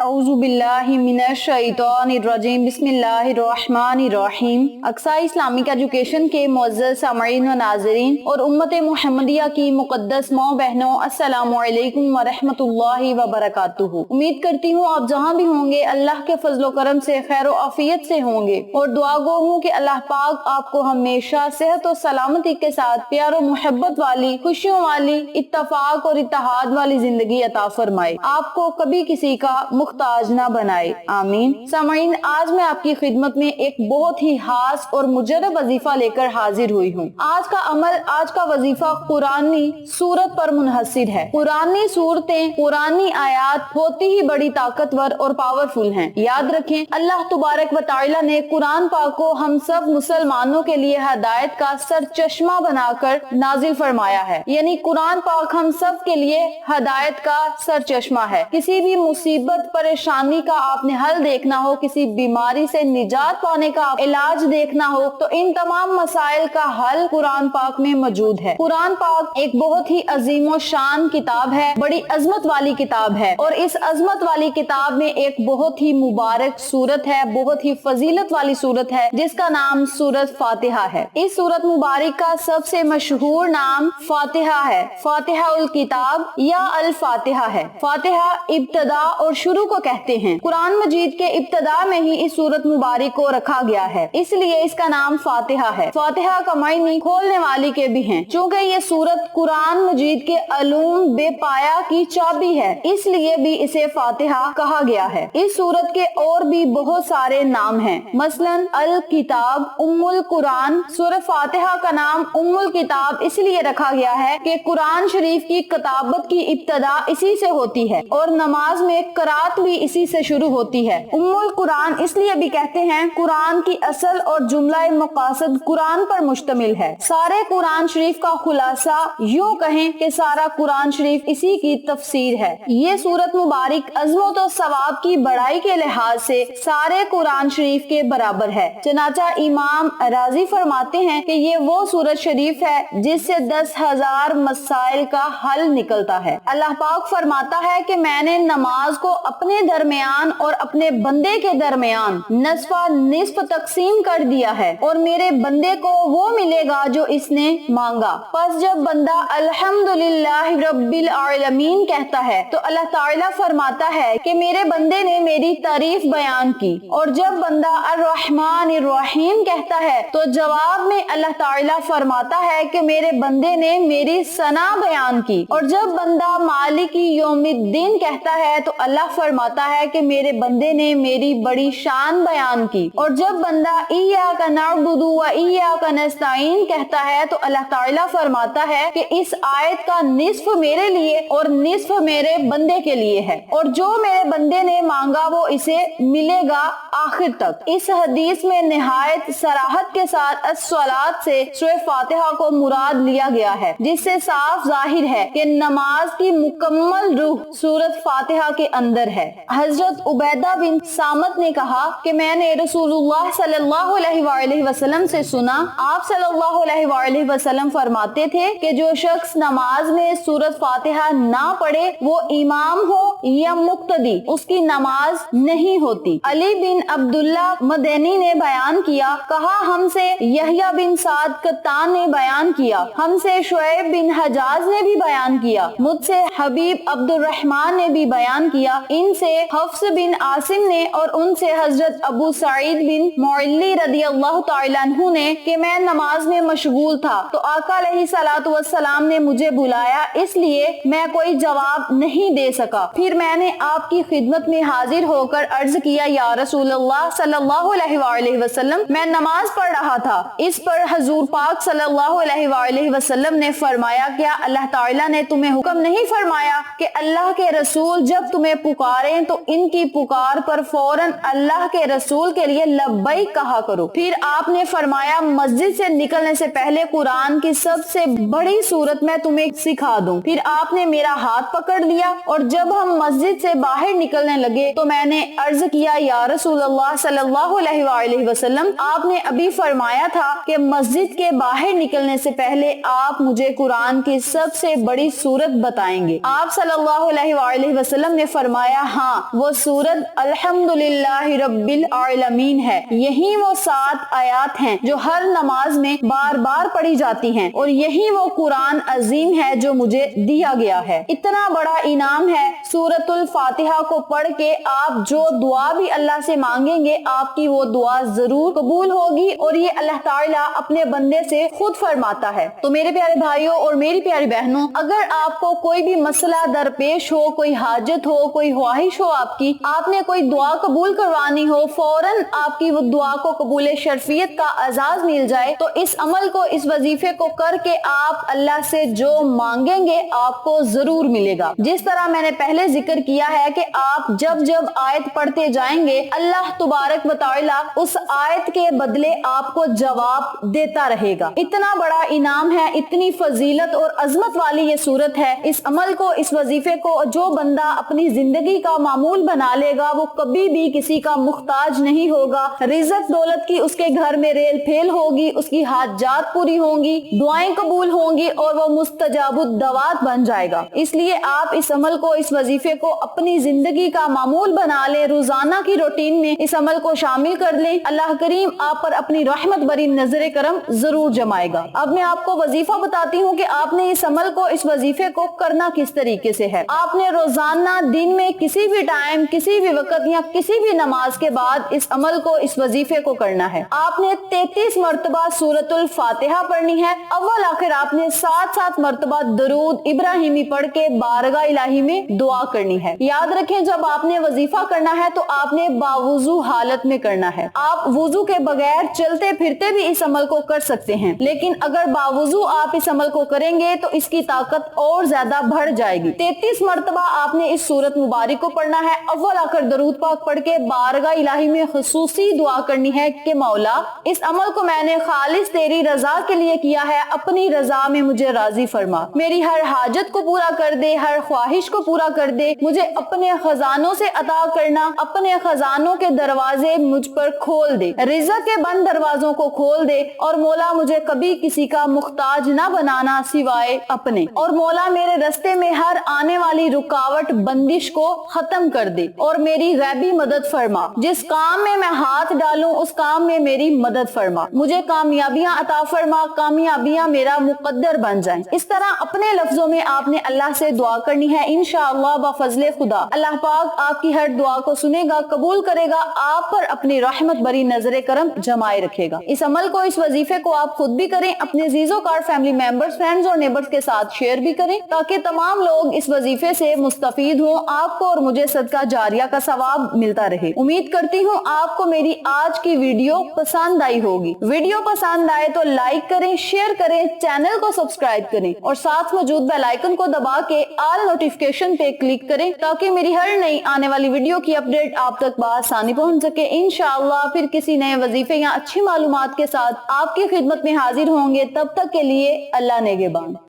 औज़ु बिल्लाहि मिनश शैतानिर रजीम बिस्मिल्लाहिर्रहमानिर्रहीम। Aqsa Islamic education के मुअज़्ज़ज़ सामईन व नाज़रीन और उम्मत मुहम्मदिया की मुक़द्दस माँ बहनों, अस्सलामु अलैकुम व रहमतुल्लाहि व बरकातुहू। उम्मीद करती हूँ आप जहाँ भी होंगे अल्लाह के फजलो करम से खैर व आफियत से होंगे और दुआ गो हूँ कि अल्लाह पाक आपको हमेशा सेहत और सलामती के साथ प्यार और मोहब्बत वाली, खुशियों वाली, इत्तफाक और इत्तेहाद वाली जिंदगी अता फरमाए, आपको कभी किसी का मुख्ताज ना बनाए, आमीन। सामईन, आज मैं आपकी खिदमत में एक बहुत ही खास और मुजर्रब वजीफा लेकर हाजिर हुई हूँ। आज का अमल, आज का वजीफा कुरानी सूरत पर मुनहसिर है। कुरानी सूरतें, कुरानी आयात होती ही बड़ी ताकतवर और पावरफुल हैं। याद रखें, अल्लाह तबारक व तआला ने कुरान पाक को हम सब मुसलमानों के लिए हदायत का सरचश्मा बनाकर नाजिल फरमाया है। यानी कुरान पाक हम सब के लिए हदायत का सरचश्मा है। किसी भी मुसीबत, परेशानी का आपने हल देखना हो, किसी बीमारी से निजात पाने का इलाज देखना हो, तो इन तमाम मसाइल का हल कुरान पाक में मौजूद है। कुरान पाक एक बहुत ही अजीम शान किताब है, बड़ी अजमत वाली किताब है और इस अजमत वाली किताब में एक बहुत ही मुबारक सूरत है, बहुत ही फजीलत वाली सूरत है जिसका नाम सूरत फातिहा है। इस सूरत मुबारक का सबसे मशहूर नाम फातिहा है। फातिहा उल किताब या अल फातिहा है। फातिहा इब्तदा और शुरू को कहते हैं। कुरान मजीद के इब्तदा में ही इस सूरत मुबारक को रखा गया है, इसलिए इसका नाम फातिहा है। फातिहा का मायने खोलने वाली के भी हैं। चूँकि ये सूरत कुरान मजीद के अलूम बेपाया की चाबी है, इसलिए भी इसे फातिहा कहा गया है। इस सूरत के और भी बहुत सारे नाम हैं, मसलन अल किताब, उम्मुल कुरान। सूरत फातिहा का नाम उम्मुल किताब इसलिए रखा गया है कि कुरान शरीफ की किताबत की इब्तदा इसी से होती है और नमाज में करात भी इसी से शुरू होती है। उम्मुल कुरान इसलिए भी कहते हैं, कुरान की असल और जुमला मकासद कुरान पर मुश्तमिल है। सारे कुरान शरीफ का खुलासा यूं कहें कि सारा कुरान शरीफ इसी की तफसीर है। ये सूरत मुबारक अज़मत और सवाब की बड़ाई के लिहाज से सारे कुरान शरीफ के बराबर है। चनाचा इमाम राजी फरमाते हैं कि ये वो सूरत शरीफ है जिससे 10,000 मसाइल का हल निकलता है। अल्लाह पाक फरमाता है कि मैंने नमाज को अपने दरमियान और अपने बंदे के दरमियान नस्फा निस्फ तकसीम कर दिया है और मेरे बंदे को वो मिलेगा जो इसने मांगा। बस जब बंदा अल्हम्दुलिल्लाह रब्बिल आलमीन कहता है तो अल्लाह ताला फरमाता है कि मेरे बंदे ने मेरी तारीफ बयान की, और जब बंदा अर्रहमानिर रहीम कहता है तो जवाब में अल्लाह ताला फरमाता है कि मेरे बंदे ने मेरी सना बयान की, और जब बंदा मालिकी यौमिद्दीन कहता है तो अल्लाह फरमाता है कि मेरे बंदे ने मेरी बड़ी शान बयान की, और जब बंदा इय्याका नअबुदु व इय्याका नस्तईन कहता है तो अल्लाह ताला फरमाता है कि इस आयत का निस्फ मेरे लिए और निस्फ मेरे बंदे के लिए है, और जो मेरे बंदे ने मांगा वो इसे मिलेगा आखिर तक। इस हदीस में निहायत सराहत के साथ अस्सलात से सूरह फातिहा को मुराद लिया गया है, जिससे साफ जाहिर है कि नमाज की मुकम्मल रूह सूरत फातिहा के अंदर है। हजरत उबैदा बिन सामत ने कहा कि मैंने रसूलुल्लाह सल्लल्लाहु अलैहि वसल्लम से सुना, आप सल्लल्लाहु अलैहि वसल्लम फरमाते थे कि जो शख्स नमाज में सूरत फातिहा ना पढ़े वो इमाम हो या मुक्तदी, उसकी नमाज नहीं होती। अली बिन अब्दुल्ला मदनी ने बयान किया, कहा हमसे यहया बिन साद कत्तान ने बयान किया, हमसे शुएब बिन हजाज ने भी बयान किया, मुझसे हबीब अब्दुर्रहमान ने भी बयान किया, इनसे हफ्स बिन आसिम ने और उनसे हजरत अबू सईद बिन मुअल्ली रदियल्लाहु तआला अन्हु ने कि मैं नमाज में मशगूल था तो आका अलैहिस्सलातु वस्सलाम ने मुझे बुलाया, इसलिए मैं कोई जवाब नहीं दे सका। फिर मैंने आपकी खिदमत में हाजिर होकर अर्ज किया, या रसूलुल्लाह सल्लल्लाहु अलैहि वसल्लम, मैं नमाज पढ़ रहा था। इस पर हुजूर पाक सल्लल्लाहु अलैहि वसल्लम ने फरमाया, क्या अल्लाह ताला ने तुम्हें हुक्म नहीं फरमाया कि अल्लाह के रसूल जब तुम्हें पुकारें तो इनकी पुकार पर फौरन अल्लाह के रसूल के लिए लब्बैक कहा करो। फिर आपने फरमाया, मस्जिद से निकलने से पहले कुरान की सबसे बड़ी सूरत मैं तुम्हें सिखा दूं। फिर आपने मेरा हाथ पकड़ लिया और जब हम मस्जिद से बाहर निकलने लगे तो मैंने अर्ज किया, या रसूलुल्लाह सल्लल्लाहु अलैहि वसल्लम, आपने अभी फरमाया था कि मस्जिद के बाहर निकलने से पहले आप मुझे कुरान की सबसे बड़ी सूरत बताएंगे। आप सल्लल्लाहु अलैहि वसल्लम ने फरमाया, हाँ, वो सूरत अल्हम्दुलिल्लाहि रब्बिल आलमीन है। यही वो 7 आयत हैं जो हर नमाज में बार बार पढ़ी जाती हैं, और यही वो कुरान अजीम है जो मुझे दिया गया है। इतना बड़ा इनाम है। सूरतुल फातिहा को पढ़ के आप जो दुआ भी अल्लाह से मांगेंगे, आपकी वो दुआ जरूर कबूल होगी, और ये अल्लाह ताला अपने बंदे से खुद फरमाता है। तो मेरे प्यारे भाइयों और मेरी प्यारी बहनों, अगर आपको कोई भी मसला दरपेश हो, कोई हाजत हो, कोई ख्वाहिश हो, आपकी आपने कोई दुआ कबूल करवानी हो, फौरन आपकी वो दुआ को कबूल शर्फियत का आजाज मिल जाए, तो इस अमल को, इस वजीफे को करके आप अल्लाह से जो मांगेंगे आपको जरूर मिलेगा। जिस तरह मैंने पहले जिक्र किया है कि आप जब जब आयत पढ़ते जाएंगे, अल्लाह तुबारक व तआला उस आयत के बदले आपको जवाब देता रहेगा। इतना बड़ा इनाम है, इतनी फजीलत और अजमत वाली ये सूरत है। इस अमल को, इस वजीफे को जो बंदा अपनी जिंदगी का मामूल बना लेगा, वो कभी भी किसी का मुख्ताज नहीं होगा। रिज़्क दौलत की उसके घर में रेल फेल होगी, उसकी हाजात पूरी होंगी, दुआएं कबूल होंगी, और वो मुस्तजाबुद दवात बन जाएगा। इसलिए आप इस अमल को, इस वजीफे को अपनी जिंदगी का मामूल बना लें, रोजाना की रूटीन में इस अमल को शामिल कर लें। अल्लाह करीम आप पर अपनी रहमत भरी नजर करम जरूर जमाएगा। अब मैं आपको वजीफा बताती हूँ कि आपने इस अमल को, इस वजीफे को करना किस तरीके से है। आपने रोजाना दिन में किसी भी टाइम, किसी भी वक्त या किसी भी नमाज के बाद इस अमल को, इस वजीफे को करना है। आपने 33 मरतबा सूरतुल फातिहा पढ़नी है। अव्वल आखिर आपने 7-7 मरतबा दरूद इब्राहिमी पढ़ के बारगाह इलाही में दुआ करनी है। याद रखें, जब आपने वजीफा करना है तो आपने बावुजू हालत में करना है। आप वुजू के बगैर चलते फिरते भी इस अमल को कर सकते हैं, लेकिन अगर बावुजू आप इस अमल को करेंगे तो इसकी ताकत और ज्यादा बढ़ जाएगी। 33 मरतबा आपने इस सूरत मुबारक को पढ़ना है। अव्वल आखिर दरूद पाक पढ़ के बारगाह इलाही में खुसूसी दुआ करनी है कि मौला, इस अमल को मैंने खालिस तेरी रजा के लिए किया है, अपनी रजा में मुझे राजी फरमा, मेरी हर हाजत को पूरा कर दे, हर ख्वाहिश को पूरा कर दे, मुझे अपने खजानों से अता करना, अपने खजानों के दरवाजे मुझ पर खोल दे, रिज़्क के बंद दरवाजों को खोल दे, और मौला मुझे कभी किसी का मुख्ताज ना बनाना सिवाय अपने, और मौला मेरे रास्ते में हर आने वाली रुकावट बंदिश को खत्म कर दे, और मेरी गैबी मदद फरमा। जिस काम में मैं हाथ डालूं उस काम में मेरी मदद फरमा, मुझे कामयाबियां अता फरमा, कामयाबियां मेरा मुकद्दर बन जाएं। इस तरह अपने लफ्जों में आपने अल्लाह से दुआ करनी है। इंशाअल्लाह बफज़ले खुदा अल्लाह पाक आपकी हर दुआ को सुनेगा, कबूल करेगा, आप पर अपनी रहमत भरी नजर करम जमाए रखेगा। इस अमल को, इस वजीफे को आप खुद भी करें, अपने जीजो कार, फैमिली मेंबर्स, फ्रेंड्स और नेबर्स के साथ शेयर भी करें, ताकि तमाम लोग इस वजीफे से मुस्तफीद हों, आपको और मुझे सदका जारिया का सवाब मिलता रहे। उम्मीद करती हूँ आपको मेरी आज की वीडियो पसंद आई होगी। वीडियो पसंद आए तो लाइक करें, शेयर करें, चैनल को सब्सक्राइब करें, और साथ मौजूद बेल आइकन को दबा के ऑल नोटिफिकेशन पे क्लिक करें, ताकि मेरी हर नई आने वाली वीडियो की अपडेट आप तक बआसानी पहुंच सके। इंशाअल्लाह फिर किसी नए वजीफे या अच्छी मालूमात के साथ आपकी खिदमत में हाजिर होंगे। तब तक के लिए अल्लाह नेगेबान।